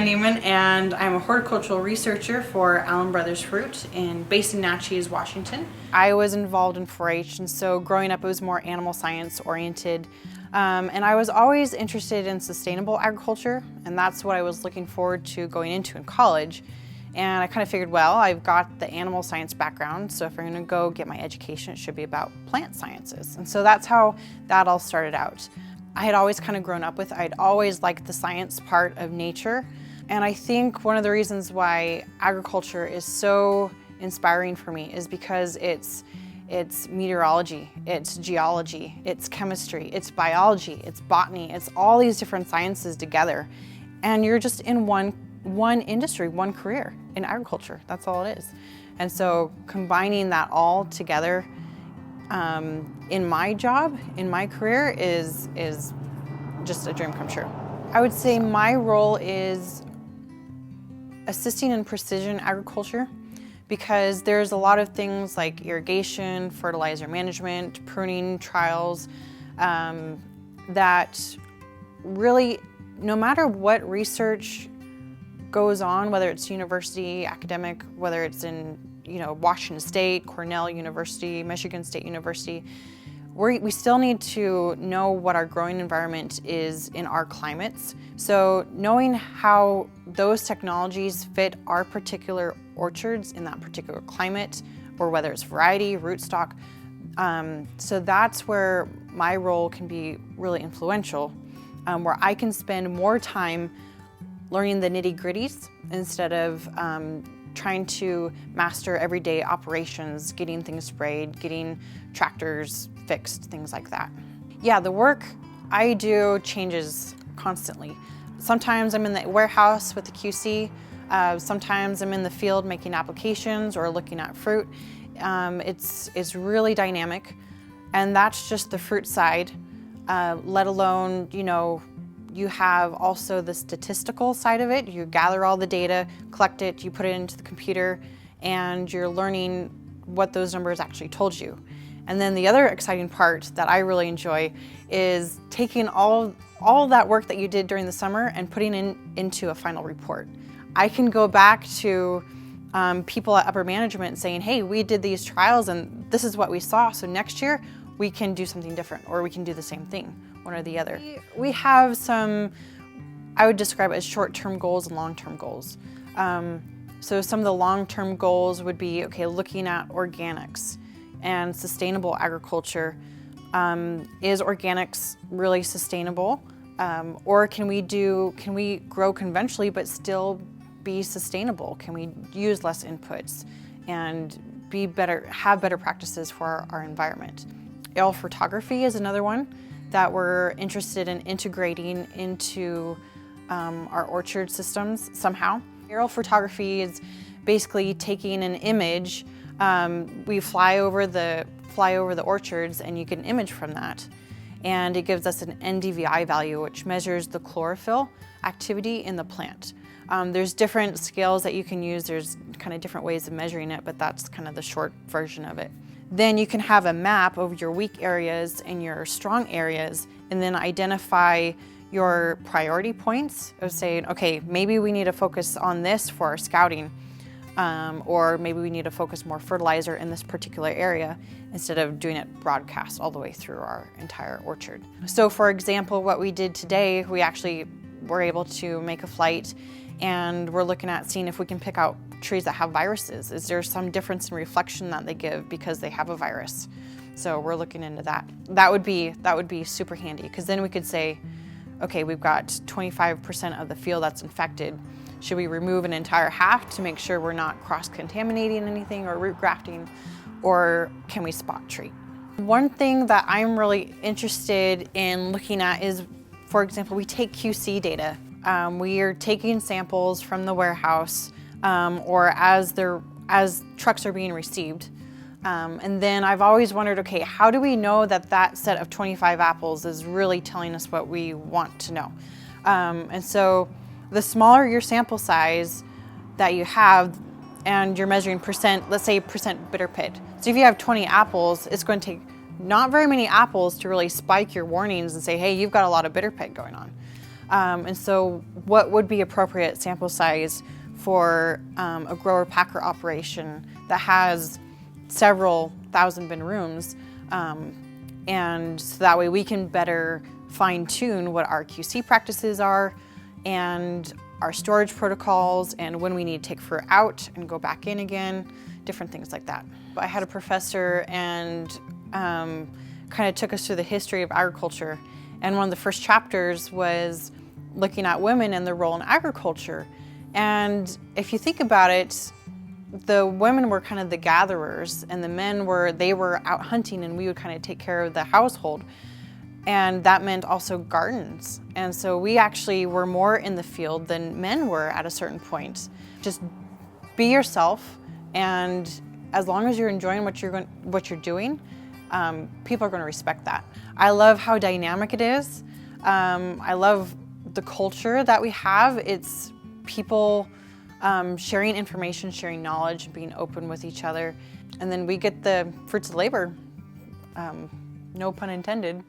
Niemann, and I'm a horticultural researcher for Allen Brothers Fruit based in Natchez, Washington. I was involved in 4-H, and so growing up it was more animal science oriented. And I was always interested in sustainable agriculture, and that's what I was looking forward to going into in college. And I kind of figured, well, I've got the animal science background, so if I'm going to go get my education, it should be about plant sciences. And so that's how that all started out. I had always kind of grown up with, I'd always liked the science part of nature. And I think one of the reasons why agriculture is so inspiring for me is because it's meteorology, it's geology, it's chemistry, it's biology, it's botany, it's all these different sciences together. And you're just in one industry, one career in agriculture. That's all it is. And so combining that all together in my job, in my career, is just a dream come true. I would say my role is assisting in precision agriculture, because there's a lot of things like irrigation, fertilizer management, pruning trials, that really, no matter what research goes on, whether it's university, academic, whether it's in Washington State, Cornell University, Michigan State University, we still need to know what our growing environment is in our climates. So knowing how those technologies fit our particular orchards in that particular climate, or whether it's variety, rootstock, so that's where my role can be really influential, where I can spend more time learning the nitty-gritties instead of trying to master everyday operations, getting things sprayed, getting tractors fixed, things like that. Yeah, the work I do changes constantly. Sometimes I'm in the warehouse with the QC, sometimes I'm in the field making applications or looking at fruit. It's really dynamic, and that's just the fruit side, let alone, you have also the statistical side of it. You gather all the data, collect it, you put it into the computer, and you're learning what those numbers actually told you. And then the other exciting part that I really enjoy is taking all that work that you did during the summer and putting it into a final report. I can go back to people at upper management saying, hey, we did these trials and this is what we saw, so next year we can do something different, or we can do the same thing, one or the other. We have some, I would describe it as short-term goals and long-term goals. So some of the long-term goals would be, okay, looking at organics and sustainable agriculture. Is organics really sustainable? Or can we grow conventionally but still be sustainable? Can we use less inputs and have better practices for our environment? Aerial photography is another one that we're interested in integrating into our orchard systems somehow. Aerial photography is basically taking an image. We fly over the orchards and you get an image from that, and it gives us an NDVI value, which measures the chlorophyll activity in the plant. There's different scales that you can use. There's kind of different ways of measuring it, but that's kind of the short version of it. Then you can have a map of your weak areas and your strong areas, and then identify your priority points of saying, okay, maybe we need to focus on this for our scouting, or maybe we need to focus more fertilizer in this particular area instead of doing it broadcast all the way through our entire orchard. So for example, what we did today, we actually were able to make a flight, and we're looking at seeing if we can pick out trees that have viruses. Is there some difference in reflection that they give because they have a virus? So we're looking into that. That would be super handy, because then we could say, okay, we've got 25% of the field that's infected. Should we remove an entire half to make sure we're not cross-contaminating anything or root grafting, or can we spot treat? One thing that I'm really interested in looking at is, for example, we take QC data. We are taking samples from the warehouse, or as trucks are being received. And then I've always wondered, okay, how do we know that that set of 25 apples is really telling us what we want to know? And so the smaller your sample size that you have, and you're measuring percent, let's say percent bitter pit. So if you have 20 apples, it's going to take not very many apples to really spike your warnings and say, hey, you've got a lot of bitter pit going on. And so what would be appropriate sample size for a grower-packer operation that has several thousand bin rooms, and so that way we can better fine-tune what our QC practices are and our storage protocols and when we need to take fur out and go back in again, different things like that. I had a professor and kind of took us through the history of agriculture, and one of the first chapters was looking at women and their role in agriculture. And if you think about it, the women were kind of the gatherers and the men were out hunting, and we would kind of take care of the household. And that meant also gardens. And so we actually were more in the field than men were at a certain point. Just be yourself, and as long as you're enjoying what you're doing, people are going to respect that. I love how dynamic it is. I love the culture that we have. It's people sharing information, sharing knowledge, being open with each other. And then we get the fruits of labor, no pun intended.